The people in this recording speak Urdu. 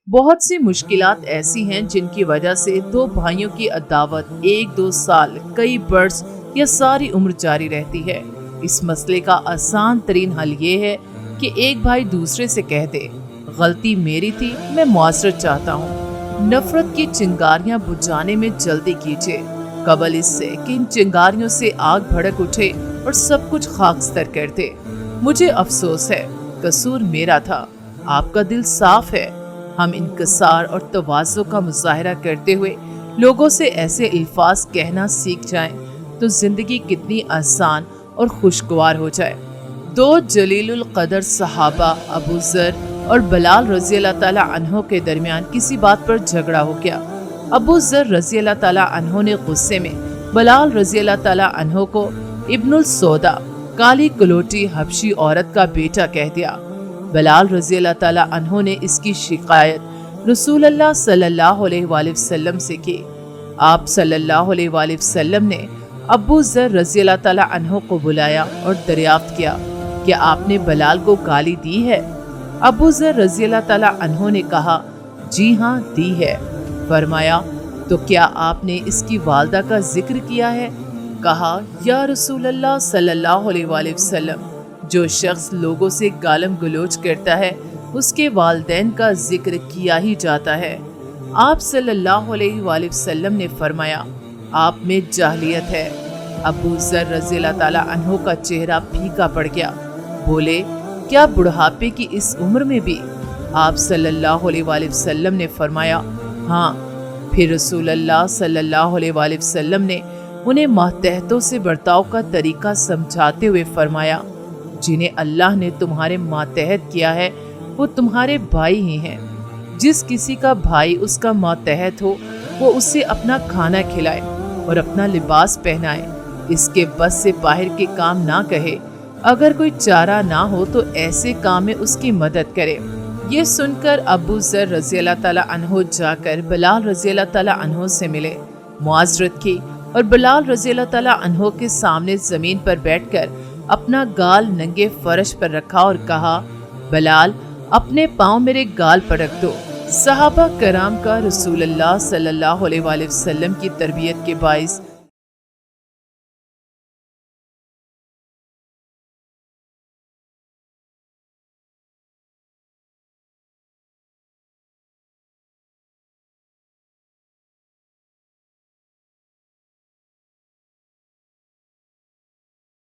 بہت سی مشکلات ایسی ہیں جن کی وجہ سے دو بھائیوں کی عداوت 1-2 سال، کئی برس یا ساری عمر جاری رہتی ہے۔ اس مسئلے کا آسان ترین حل یہ ہے کہ ایک بھائی دوسرے سے کہہ دے، غلطی میری تھی، میں معذرت چاہتا ہوں۔ نفرت کی چنگاریاں بجھانے میں جلدی کیجیے، قبل اس سے کہ ان چنگاریوں سے آگ بھڑک اٹھے اور سب کچھ خاکستر کر دے۔ مجھے افسوس ہے، قصور میرا تھا، آپ کا دل صاف ہے۔ ہم انکسار اور تواضع کا مظاہرہ کرتے ہوئے لوگوں سے ایسے الفاظ کہنا سیکھ جائیں تو زندگی کتنی آسان اور خوشگوار ہو جائے۔ دو جلیل القدر صحابہ ابو ذر اور بلال رضی اللہ تعالیٰ عنہ کے درمیان کسی بات پر جھگڑا ہو گیا۔ ابو ذر رضی اللہ تعالیٰ عنہ نے غصے میں بلال رضی اللہ تعالیٰ عنہ کو ابن السودا، کالی کلوٹی حبشی عورت کا بیٹا کہہ دیا۔ بلال رضی اللہ تعالیٰ عنہ نے اس کی شکایت رسول اللہ صلی اللہ علیہ وآلہ وسلم سے کی۔ آپ صلی اللہ علیہ وآلہ وسلم نے ابو ذر رضی اللہ تعالیٰ عنہ کو بلایا اور دریافت کیا کہ آپ نے بلال کو گالی دی ہے؟ ابو ذر رضی اللہ تعالیٰ عنہ نے کہا، جی ہاں دی ہے۔ فرمایا، تو کیا آپ نے اس کی والدہ کا ذکر کیا ہے؟ کہا، یا رسول اللہ صلی اللہ علیہ وآلہ وسلم، جو شخص لوگوں سے گالم گلوچ کرتا ہے اس کے والدین کا ذکر کیا ہی جاتا ہے۔ آپ صلی اللہ علیہ وآلہ وسلم نے فرمایا، آپ میں جاہلیت ہے۔ ابو ذر رضی اللہ تعالیٰ عنہ کا چہرہ پھیکا پڑ گیا۔ بولے، کیا بڑھاپے کی اس عمر میں بھی؟ آپ صلی اللہ علیہ وآلہ وسلم نے فرمایا، ہاں۔ پھر رسول اللہ صلی اللہ علیہ وآلہ وسلم نے انہیں ماتحتوں سے برتاؤ کا طریقہ سمجھاتے ہوئے فرمایا، جنہیں اللہ نے تمہارے ماتحت کیا ہے وہ تمہارے بھائی ہی ہیں۔ جس کسی کا بھائی اس کا ماتحت ہو وہ اسے اپنا کھانا کھلائے اور اپنا لباس پہنائے، اس کے بس سے باہر کے کام نہ کہے۔ اگر کوئی چارہ نہ ہو تو ایسے کام میں اس کی مدد کرے۔ یہ سن کر ابو ذر رضی اللہ تعالیٰ عنہ جا کر بلال رضی اللہ تعالیٰ عنہ سے ملے، معذرت کی اور بلال رضی اللہ تعالیٰ عنہ کے سامنے زمین پر بیٹھ کر اپنا گال ننگے فرش پر رکھا اور کہا، بلال، اپنے پاؤں میرے گال پر رکھ دو۔ صحابہ کرام کا رسول اللہ صلی اللہ علیہ وآلہ وسلم کی تربیت کے باعث